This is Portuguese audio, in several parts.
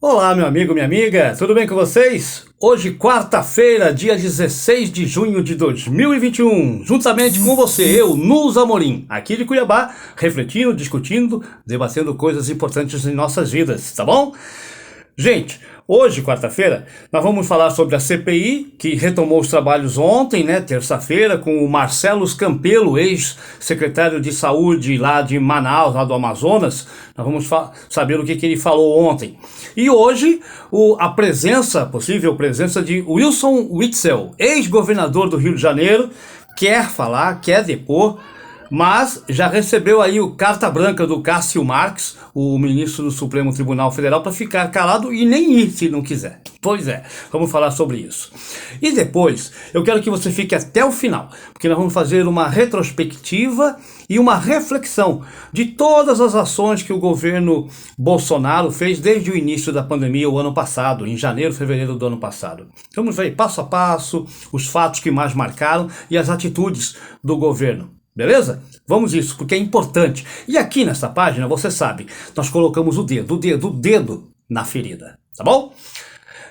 Olá, meu amigo, minha amiga, tudo bem com vocês? Hoje, quarta-feira, dia 16 de junho de 2021, juntamente com você, eu, Nus Amorim, aqui de Cuiabá, refletindo, discutindo, debatendo coisas importantes em nossas vidas, tá bom? Gente, hoje, quarta-feira, nós vamos falar sobre a CPI, que retomou os trabalhos ontem, né, terça-feira, com o Marcelo Campelo, ex-secretário de Saúde lá de Manaus, lá do Amazonas. Nós vamos saber o que ele falou ontem. E hoje, a possível presença de Wilson Witzel, ex-governador do Rio de Janeiro, quer falar, quer depor, mas já recebeu aí o carta branca do Cássio Marques, o ministro do Supremo Tribunal Federal, para ficar calado e nem ir se não quiser. Pois é, vamos falar sobre isso. E depois, eu quero que você fique até o final, porque nós vamos fazer uma retrospectiva e uma reflexão de todas as ações que o governo Bolsonaro fez desde o início da pandemia o ano passado, em janeiro, fevereiro do ano passado. Vamos ver passo a passo os fatos que mais marcaram e as atitudes do governo. Beleza? Vamos isso, porque é importante. E aqui nessa página, você sabe, nós colocamos o dedo na ferida, tá bom?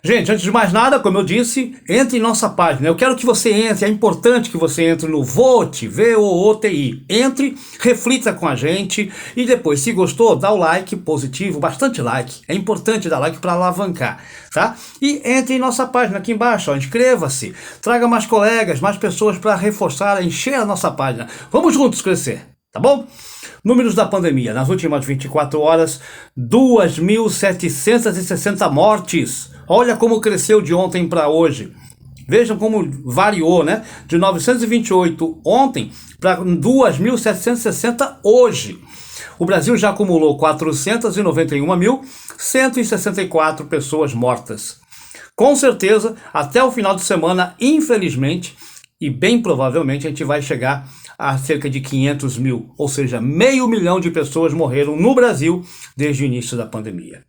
Gente, antes de mais nada, como eu disse, entre em nossa página. Eu quero que você entre, é importante que você entre no Vote, V-O-O-T-I. Entre, reflita com a gente e depois, se gostou, dá o like positivo, bastante like. É importante dar like para alavancar, tá? E entre em nossa página aqui embaixo, ó, inscreva-se, traga mais colegas, mais pessoas para reforçar, encher a nossa página. Vamos juntos crescer, tá bom? Números da pandemia, nas últimas 24 horas, 2.760 mortes. Olha como cresceu de ontem para hoje. Vejam como variou, né? De 928 ontem para 2.760 hoje. O Brasil já acumulou 491.164 pessoas mortas. Com certeza, até o final de semana, infelizmente, e bem provavelmente, a gente vai chegar a cerca de 500 mil, ou seja, 500 mil de pessoas morreram no Brasil desde o início da pandemia.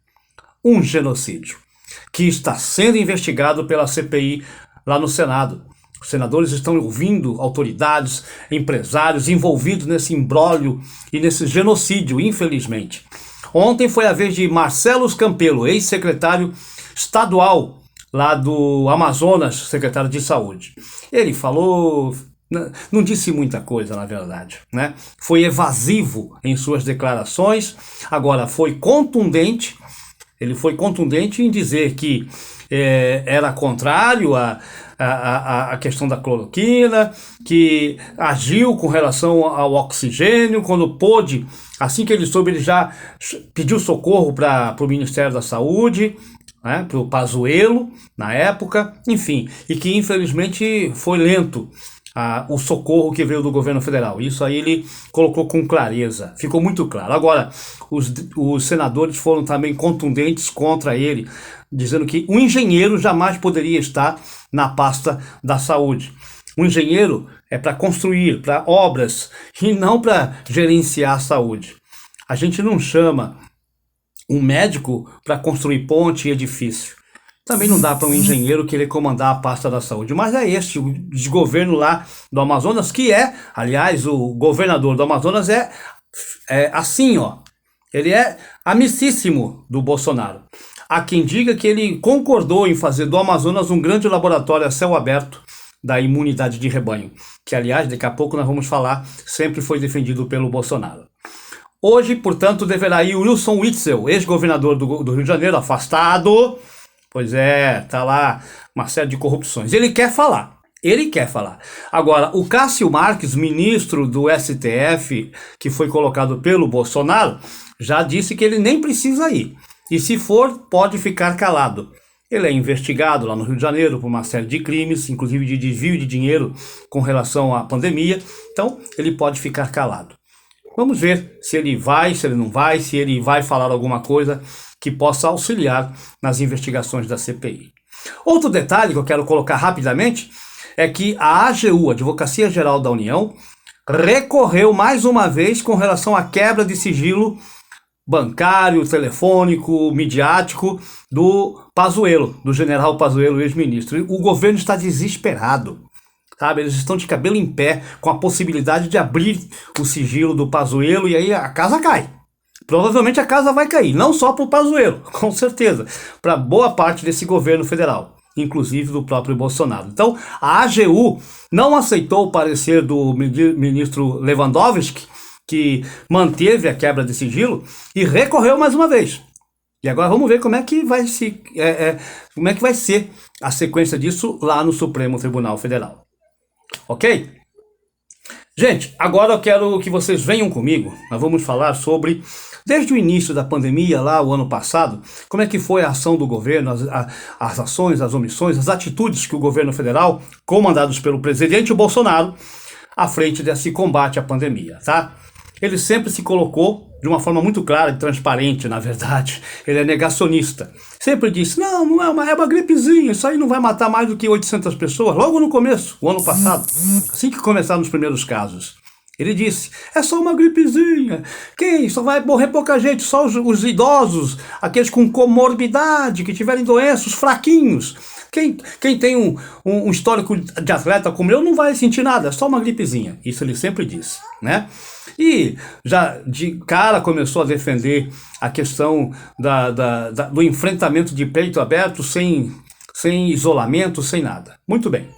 Um genocídio que está sendo investigado pela CPI lá no Senado. Os senadores estão ouvindo autoridades, empresários envolvidos nesse imbróglio e nesse genocídio, infelizmente. Ontem foi a vez de Marcelo Campelo, ex-secretário estadual lá do Amazonas, secretário de Saúde. Ele falou, não disse muita coisa, na verdade, né? Foi evasivo em suas declarações, agora foi contundente. Ele foi contundente em dizer que era contrário à questão da cloroquina, que agiu com relação ao oxigênio, quando pôde, assim que ele soube, ele já pediu socorro para o Ministério da Saúde, né, para o Pazuello, na época, enfim, e que infelizmente foi lento o socorro que veio do governo federal. Isso aí ele colocou com clareza, ficou muito claro. Agora, os senadores foram também contundentes contra ele, dizendo que um engenheiro jamais poderia estar na pasta da saúde. Um engenheiro é para construir, para obras, e não para gerenciar a saúde. A gente não chama um médico para construir ponte e edifício. Também não dá para um engenheiro querer comandar a pasta da saúde, mas é este, o desgoverno lá do Amazonas, que aliás, o governador do Amazonas é assim, ó, ele é amicíssimo do Bolsonaro. Há quem diga que ele concordou em fazer do Amazonas um grande laboratório a céu aberto da imunidade de rebanho, que aliás, daqui a pouco nós vamos falar, sempre foi defendido pelo Bolsonaro. Hoje, portanto, deverá ir o Wilson Witzel, ex-governador do Rio de Janeiro, afastado. Pois é, tá lá uma série de corrupções. Ele quer falar. Agora, o Cássio Marques, ministro do STF, que foi colocado pelo Bolsonaro, já disse que ele nem precisa ir. E se for, pode ficar calado. Ele é investigado lá no Rio de Janeiro por uma série de crimes, inclusive de desvio de dinheiro com relação à pandemia. Então, ele pode ficar calado. Vamos ver se ele vai, se ele não vai, se ele vai falar alguma coisa que possa auxiliar nas investigações da CPI. Outro detalhe que eu quero colocar rapidamente é que a AGU, Advocacia Geral da União, recorreu mais uma vez com relação à quebra de sigilo bancário, telefônico, midiático do Pazuello, do general Pazuello, ex-ministro. O governo está desesperado. Sabe, eles estão de cabelo em pé com a possibilidade de abrir o sigilo do Pazuello e aí a casa cai. provavelmente a casa vai cair, não só para o Pazuello, com certeza, para boa parte desse governo federal, inclusive do próprio Bolsonaro. Então, a AGU não aceitou o parecer do ministro Lewandowski, que manteve a quebra de sigilo, e recorreu mais uma vez. E agora vamos ver como é que vai ser a sequência disso lá no Supremo Tribunal Federal. Ok? Gente, agora eu quero que vocês venham comigo. Nós vamos falar sobre, desde o início da pandemia, lá o ano passado, como é que foi a ação do governo, as ações, as omissões, as atitudes que o governo federal, comandados pelo presidente Bolsonaro, à frente desse combate à pandemia, tá? Ele sempre se colocou de uma forma muito clara e transparente, na verdade. Ele é negacionista. Sempre disse, não é uma gripezinha, isso aí não vai matar mais do que 800 pessoas. Logo no começo, o ano passado, assim que começaram os primeiros casos. Ele disse, é só uma gripezinha. Quem? Só vai morrer pouca gente, só os idosos, aqueles com comorbidade, que tiverem doenças, os fraquinhos. Quem tem um histórico de atleta como eu não vai sentir nada, é só uma gripezinha. Isso ele sempre disse, né? E já de cara começou a defender a questão do enfrentamento de peito aberto, sem isolamento, sem nada. Muito bem.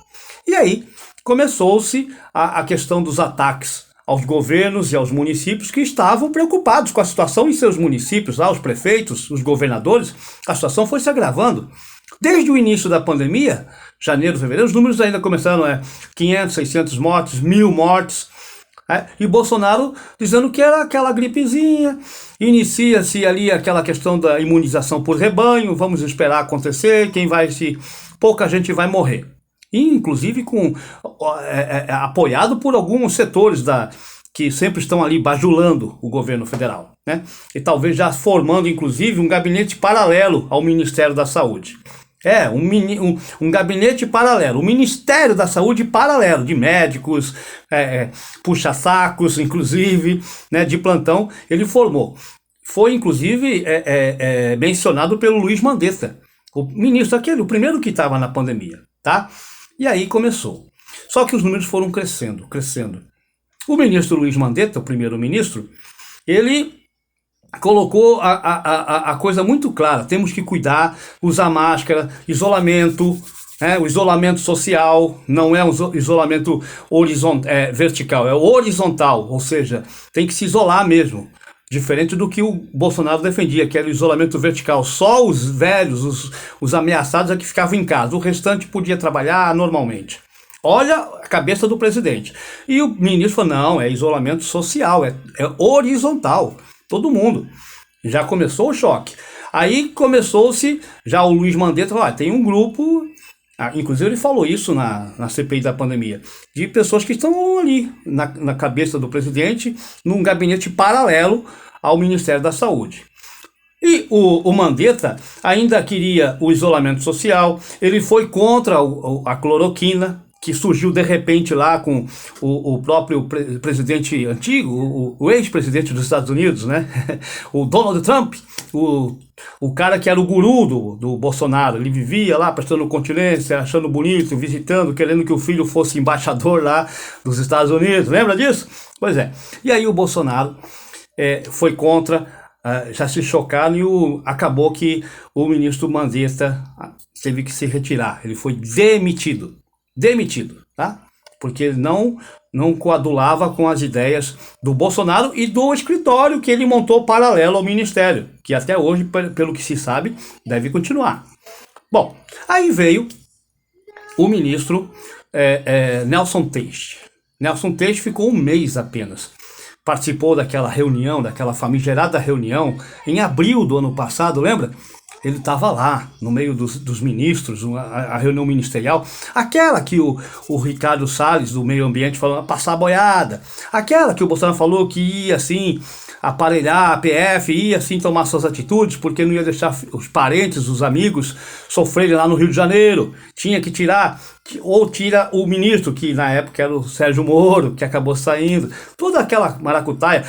E aí começou-se a questão dos ataques aos governos e aos municípios que estavam preocupados com a situação em seus municípios, lá os prefeitos, os governadores. A situação foi se agravando. Desde o início da pandemia, janeiro, fevereiro, os números ainda começaram 500, 600 mortes, 1.000 mortes. E Bolsonaro dizendo que era aquela gripezinha, inicia-se ali aquela questão da imunização por rebanho, vamos esperar acontecer, pouca gente vai morrer. E, inclusive apoiado por alguns setores que sempre estão ali bajulando o governo federal, né? E talvez já formando, inclusive, um gabinete paralelo ao Ministério da Saúde. Um gabinete paralelo, o Ministério da Saúde paralelo, de médicos, puxa-sacos, inclusive, né, de plantão, ele formou. Foi, inclusive, mencionado pelo Luiz Mandetta, o ministro o primeiro que estava na pandemia, tá? E aí começou. Só que os números foram crescendo. O ministro Luiz Mandetta, o primeiro-ministro, ele colocou a coisa muito clara. Temos que cuidar, usar máscara, isolamento, o isolamento social não é um isolamento vertical, é horizontal, ou seja, tem que se isolar mesmo. Diferente do que o Bolsonaro defendia, que era o isolamento vertical. Só os velhos, os ameaçados é que ficavam em casa, o restante podia trabalhar normalmente. Olha a cabeça do presidente. E o ministro falou, não, é isolamento social, é horizontal. Todo mundo. Já começou o choque. Aí começou-se, já o Luiz Mandetta falou, tem um grupo, inclusive ele falou isso na CPI da pandemia, de pessoas que estão ali na cabeça do presidente, num gabinete paralelo ao Ministério da Saúde. E o Mandetta ainda queria o isolamento social, ele foi contra a cloroquina, que surgiu de repente lá com o próprio presidente antigo, o ex-presidente dos Estados Unidos, né? O Donald Trump, o cara que era o guru do Bolsonaro. Ele vivia lá prestando continência, achando bonito, visitando, querendo que o filho fosse embaixador lá dos Estados Unidos. Lembra disso? Pois é. E aí o Bolsonaro foi contra, já se chocaram e acabou que o ministro Mandetta teve que se retirar. Ele foi demitido, tá? Porque ele não coadulava com as ideias do Bolsonaro e do escritório que ele montou paralelo ao ministério, que até hoje, pelo que se sabe, deve continuar. Bom, aí veio o ministro Nelson Teich. Nelson Teich ficou um mês apenas. Participou daquela reunião, daquela famigerada reunião, em abril do ano passado, lembra? Ele estava lá, no meio dos ministros, a reunião ministerial, aquela que o Ricardo Salles, do Meio Ambiente, falou, passar a boiada, aquela que o Bolsonaro falou que ia, assim, aparelhar a PF, ia, assim, tomar suas atitudes, porque não ia deixar os parentes, os amigos, sofrerem lá no Rio de Janeiro, tinha que tirar, ou tira o ministro, que na época era o Sérgio Moro, que acabou saindo, toda aquela maracutaia,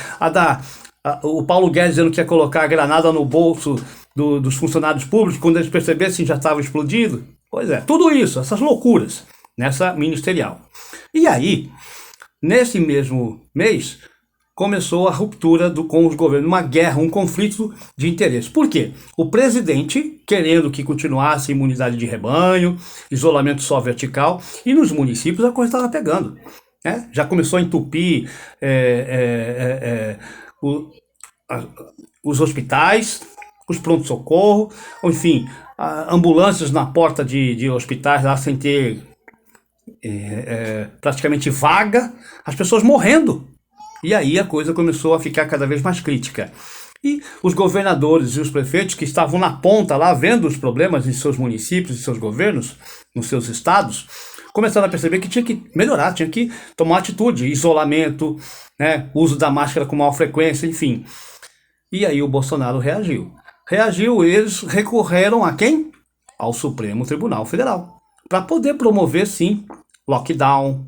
o Paulo Guedes dizendo que ia colocar a granada no bolso dos funcionários públicos, quando eles percebessem já estava explodido. Pois é, tudo isso, essas loucuras, nessa ministerial. E aí, nesse mesmo mês, começou a ruptura com os governos, uma guerra, um conflito de interesse. Por quê? O presidente querendo que continuasse imunidade de rebanho, isolamento só vertical, e nos municípios a coisa estava pegando, né? Já começou a entupir os hospitais, os pronto-socorro, enfim, ambulâncias na porta de hospitais lá sem ter praticamente vaga, as pessoas morrendo. E aí a coisa começou a ficar cada vez mais crítica. E os governadores e os prefeitos que estavam na ponta lá, vendo os problemas em seus municípios, em seus governos, nos seus estados, começaram a perceber que tinha que melhorar, tinha que tomar atitude, isolamento, né, uso da máscara com maior frequência, enfim. E aí o Bolsonaro reagiu. Eles recorreram a quem? Ao Supremo Tribunal Federal, para poder promover, sim, lockdown,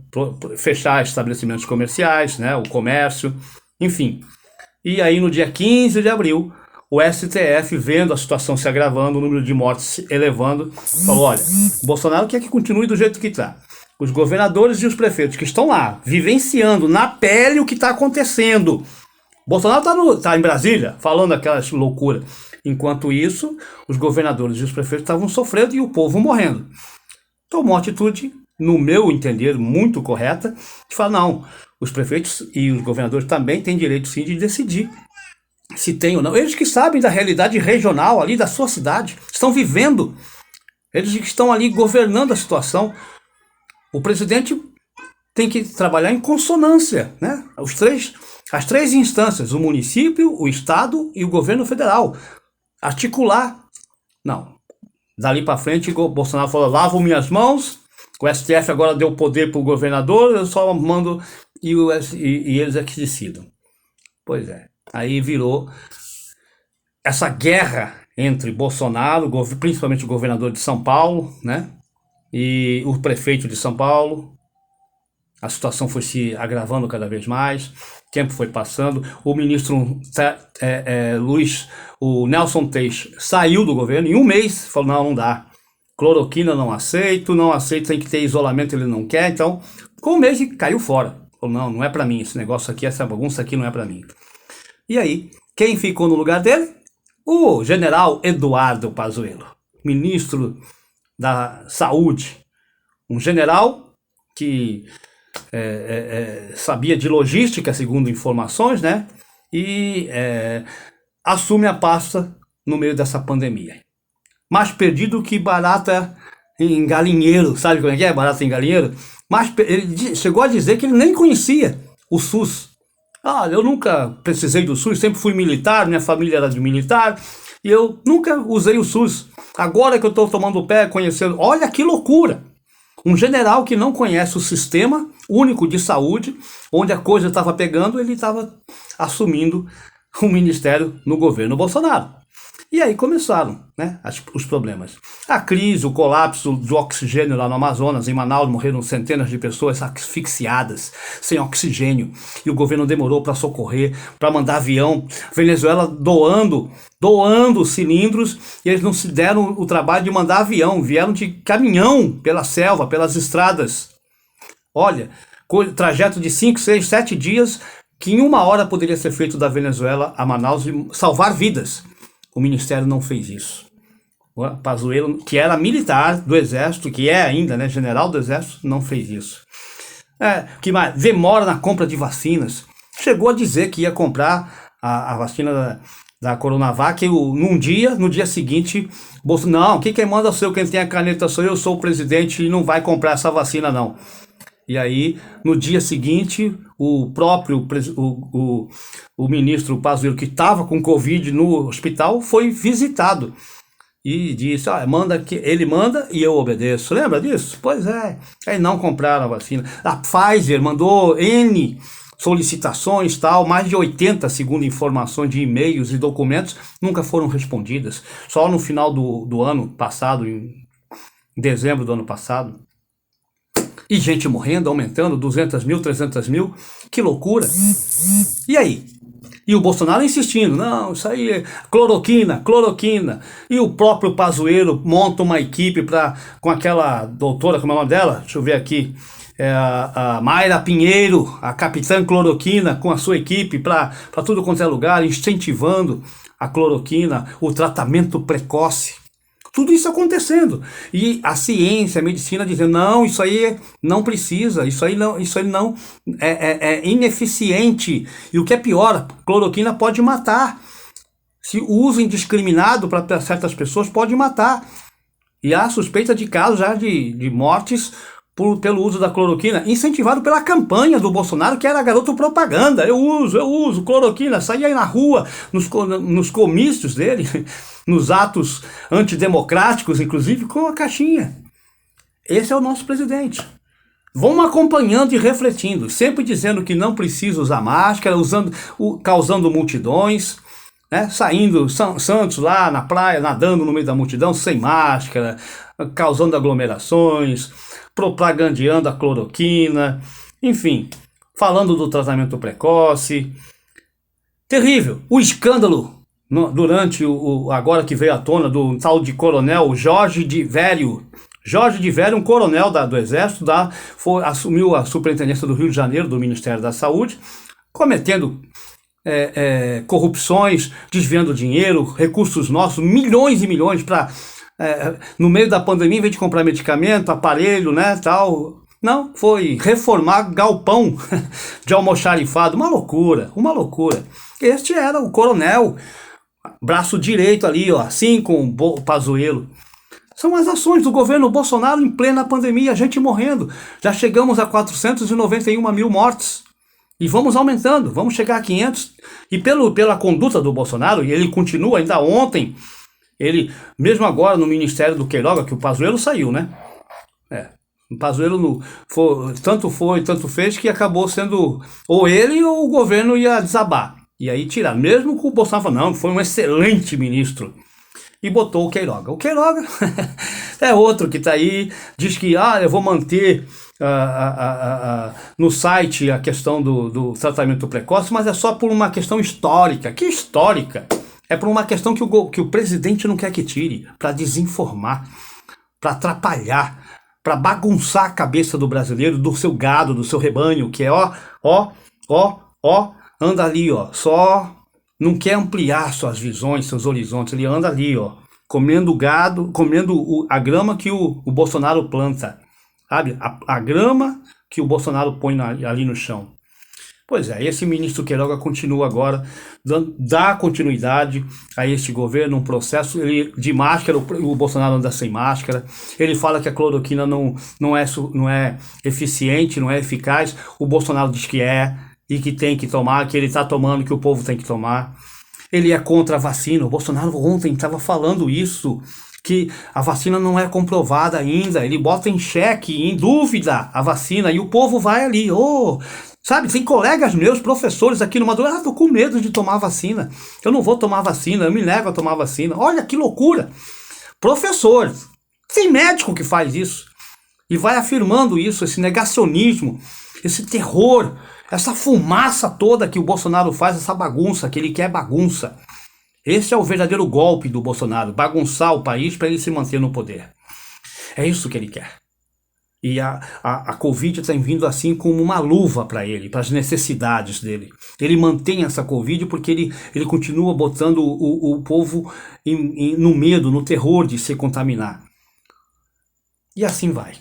fechar estabelecimentos comerciais, né, o comércio, enfim. E aí no dia 15 de abril, o STF, vendo a situação se agravando, o número de mortes se elevando, falou, olha, o Bolsonaro quer que continue do jeito que está. Os governadores e os prefeitos que estão lá, vivenciando na pele o que está acontecendo. Bolsonaro está em Brasília, falando aquelas loucuras. Enquanto isso, os governadores e os prefeitos estavam sofrendo e o povo morrendo. Tomou uma atitude, no meu entender, muito correta, de falar, não, os prefeitos e os governadores também têm direito, sim, de decidir se tem ou não. Eles que sabem da realidade regional ali da sua cidade, estão vivendo, eles que estão ali governando a situação. O presidente tem que trabalhar em consonância, né? As três instâncias, o município, o estado e o governo federal, articular. Não, dali para frente o Bolsonaro falou, lavo minhas mãos, o STF agora deu poder para o governador, eu só mando e eles é que decidam. Pois é, aí virou essa guerra entre Bolsonaro, principalmente o governador de São Paulo, né, e o prefeito de São Paulo. A situação foi se agravando cada vez mais, o tempo foi passando, o ministro o Nelson Teich saiu do governo, em um mês, falou, não dá, cloroquina não aceito, tem que ter isolamento, ele não quer, então, com um mês caiu fora, falou, não é pra mim, esse negócio aqui, essa bagunça aqui não é pra mim. E aí, quem ficou no lugar dele? O general Eduardo Pazuello, ministro da Saúde, um general que sabia de logística, segundo informações, né? E assume a pasta no meio dessa pandemia. Mais perdido que barata em galinheiro, sabe como é que é? Barata em galinheiro? Mas ele chegou a dizer que ele nem conhecia o SUS. Eu nunca precisei do SUS, sempre fui militar, minha família era de militar, e eu nunca usei o SUS. Agora que eu estou tomando o pé, conhecendo, olha que loucura! Um general que não conhece o sistema único de saúde, onde a coisa estava pegando, ele estava assumindo um ministério no governo Bolsonaro. E aí começaram, né, os problemas. A crise, o colapso do oxigênio lá no Amazonas, em Manaus, morreram centenas de pessoas asfixiadas, sem oxigênio. E o governo demorou para socorrer, para mandar avião. Venezuela doando cilindros, e eles não se deram o trabalho de mandar avião. Vieram de caminhão pela selva, pelas estradas. Olha, trajeto de 5, 6, 7 dias, que em 1 hora poderia ser feito da Venezuela a Manaus e salvar vidas. O Ministério não fez isso. O Pazuello, que era militar do Exército, que é ainda, né, general do Exército, não fez isso. Que mais? Demora na compra de vacinas. Chegou a dizer que ia comprar a vacina da Coronavac num dia, no dia seguinte, não, quem manda sou eu, quem tem a caneta sou eu, sou o presidente e não vai comprar essa vacina não. E aí, no dia seguinte, o próprio o ministro Pazuello, que estava com Covid no hospital, foi visitado. E disse, ele manda e eu obedeço. Lembra disso? Pois é. Aí não compraram a vacina. A Pfizer mandou N solicitações, mais de 80, segundo informações de e-mails e documentos, nunca foram respondidas. Só no final do ano passado, em dezembro do ano passado. E gente morrendo, aumentando, 200 mil, 300 mil, que loucura. E aí? E o Bolsonaro insistindo, não, isso aí é cloroquina. E o próprio Pazuello monta uma equipe com aquela doutora, como é o nome dela? Deixa eu ver aqui. a Mayra Pinheiro, a capitã cloroquina, com a sua equipe para tudo quanto é lugar, incentivando a cloroquina, o tratamento precoce. Tudo isso acontecendo. E a ciência, a medicina dizendo, não, isso aí não precisa, isso aí não é ineficiente. E o que é pior, cloroquina pode matar. Se o uso indiscriminado para certas pessoas pode matar. E há suspeita de casos já de mortes pelo uso da cloroquina, incentivado pela campanha do Bolsonaro, que era garoto propaganda. Eu uso cloroquina, saía aí na rua, nos comícios dele, nos atos antidemocráticos, inclusive, com a caixinha. Esse é o nosso presidente. Vamos acompanhando e refletindo, sempre dizendo que não precisa usar máscara, causando multidões, né? Saindo Santos lá na praia, nadando no meio da multidão, sem máscara, causando aglomerações, propagandeando a cloroquina, enfim, falando do tratamento precoce. Terrível. O escândalo durante agora que veio à tona do tal de coronel Jorge de Vério. Jorge de Vério, um coronel do Exército, assumiu a superintendência do Rio de Janeiro, do Ministério da Saúde, cometendo corrupções, desviando dinheiro, recursos nossos, milhões e milhões para, no meio da pandemia, em vez de comprar medicamento, aparelho, né, tal, não, foi reformar galpão de almoxarifado, uma loucura, uma loucura. Este era o coronel, braço direito ali, ó, assim com o Pazuello. São as ações do governo Bolsonaro em plena pandemia, a gente morrendo. Já chegamos a 491 mil mortes. E vamos aumentando, vamos chegar a 500. E pela conduta do Bolsonaro, e ele continua ainda ontem, ele, mesmo agora no Ministério do Queiroga, que o Pazuello saiu, né? O Pazuello tanto fez que acabou sendo ou ele ou o governo ia desabar. E aí tirar, mesmo que o Bolsonaro falou, não, foi um excelente ministro. E botou o Queiroga. O Queiroga é outro que está aí, diz que eu vou manter no site a questão do tratamento precoce, mas é só por uma questão histórica. Que histórica? É por uma questão que o presidente não quer que tire, para desinformar, para atrapalhar, para bagunçar a cabeça do brasileiro, do seu gado, do seu rebanho, que é anda ali, só não quer ampliar suas visões, seus horizontes, ele anda ali, comendo gado, comendo a grama que o Bolsonaro planta, sabe? A grama que o Bolsonaro põe ali no chão. Pois é, esse ministro Queiroga continua agora, dá continuidade a este governo, um processo de máscara, o Bolsonaro anda sem máscara, ele fala que a cloroquina não é eficiente, não é eficaz, o Bolsonaro diz que é, e que tem que tomar, que ele está tomando, que o povo tem que tomar. Ele é contra a vacina. O Bolsonaro ontem estava falando isso, que a vacina não é comprovada ainda. Ele bota em xeque, em dúvida a vacina, e o povo vai ali. Sabe, tem colegas meus, professores aqui no Maduro, estou com medo de tomar vacina. Eu não vou tomar vacina, eu me nego a tomar vacina. Olha que loucura. Professores. Tem médico que faz isso. E vai afirmando isso, esse negacionismo, esse terror, essa fumaça toda que o Bolsonaro faz, essa bagunça, que ele quer bagunça. Esse é o verdadeiro golpe do Bolsonaro, bagunçar o país para ele se manter no poder. É isso que ele quer. E a Covid tem vindo assim como uma luva para ele, para as necessidades dele. Ele mantém essa Covid porque ele continua botando o povo no medo, no terror de se contaminar. E assim vai.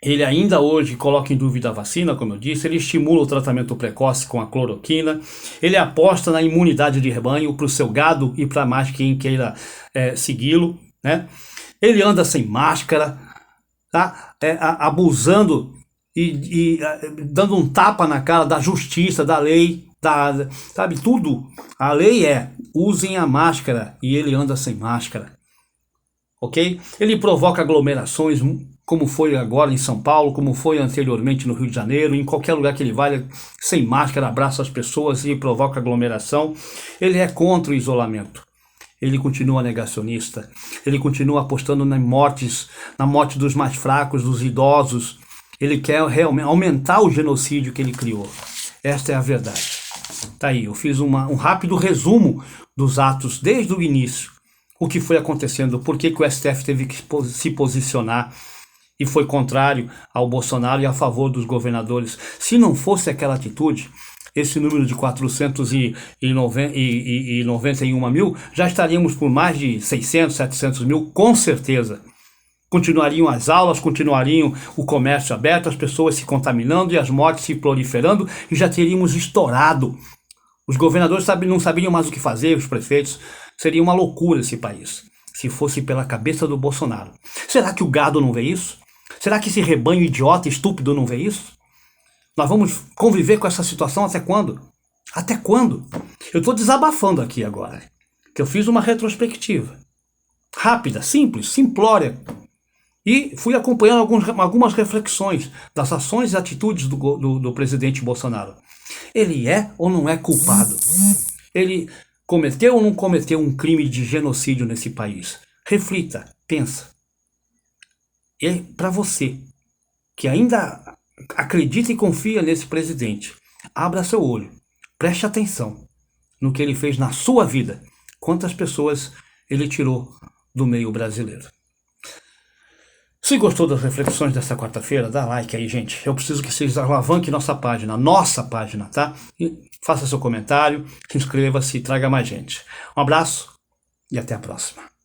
Ele ainda hoje coloca em dúvida a vacina, como eu disse, ele estimula o tratamento precoce com a cloroquina, ele aposta na imunidade de rebanho para o seu gado e para mais quem queira segui-lo, né? Ele anda sem máscara, tá? Abusando e dando um tapa na cara da justiça, da lei, sabe, tudo. A lei usem a máscara e ele anda sem máscara, ok? Ele provoca aglomerações, como foi agora em São Paulo, como foi anteriormente no Rio de Janeiro, em qualquer lugar que ele vai, sem máscara, abraça as pessoas e provoca aglomeração. Ele é contra o isolamento. Ele continua negacionista. Ele continua apostando na morte dos mais fracos, dos idosos. Ele quer realmente aumentar o genocídio que ele criou. Esta é a verdade. Tá aí, eu fiz um rápido resumo dos atos desde o início. O que foi acontecendo, por que o STF teve que se posicionar. e foi contrário ao Bolsonaro e a favor dos governadores. Se não fosse aquela atitude, esse número de 491 mil, já estaríamos por mais de 600, 700 mil, com certeza. Continuariam as aulas, continuariam o comércio aberto, as pessoas se contaminando e as mortes se proliferando, e já teríamos estourado. Os governadores não saberiam mais o que fazer, os prefeitos. Seria uma loucura esse país, se fosse pela cabeça do Bolsonaro. Será que o gado não vê isso? Será que esse rebanho idiota, estúpido não vê isso? Nós vamos conviver com essa situação até quando? Até quando? Eu estou desabafando aqui agora, que eu fiz uma retrospectiva. Rápida, simples, simplória. E fui acompanhando algumas reflexões das ações e atitudes do presidente Bolsonaro. Ele é ou não é culpado? Ele cometeu ou não cometeu um crime de genocídio nesse país? Reflita, pensa. E para você, que ainda acredita e confia nesse presidente, abra seu olho, preste atenção no que ele fez na sua vida. Quantas pessoas ele tirou do meio brasileiro. Se gostou das reflexões dessa quarta-feira, dá like aí, gente. Eu preciso que vocês alavanquem nossa página, tá? E faça seu comentário, se inscreva-se e traga mais gente. Um abraço e até a próxima.